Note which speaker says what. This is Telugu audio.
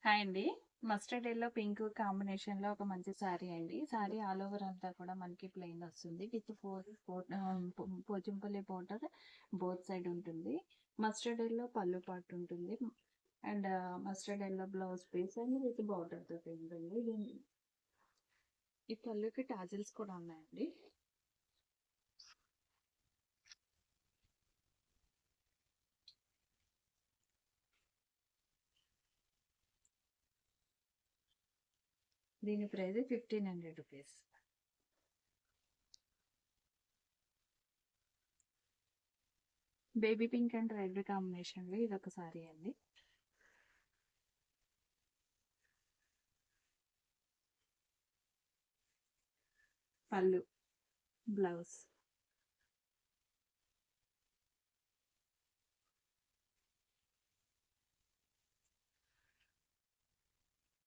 Speaker 1: హాయ్ అండి. మస్టర్డ్ యెల్లో, పింక్ కాంబినేషన్‌లో ఒక మంచి శారీ అండి. శారీ ఆల్ ఓవర్ అంతా కూడా మనకి ప్లెయిన్ వస్తుంది. With Pochampally border both side ఉంటుంది. మస్టర్డ్ యెల్లో పళ్ళు పార్ట్ ఉంటుంది. And mustard yellow blouse piece and with border తోటి ఉంటుంది. ఈ పళ్ళుకి టాజిల్స్ కూడా ఉన్నాయండి. దీని price 1500 rupees. Baby pink and red కాంబినేషన్‌లో ఇదొక శారీ అండి. పళ్ళు, బ్లౌజ్.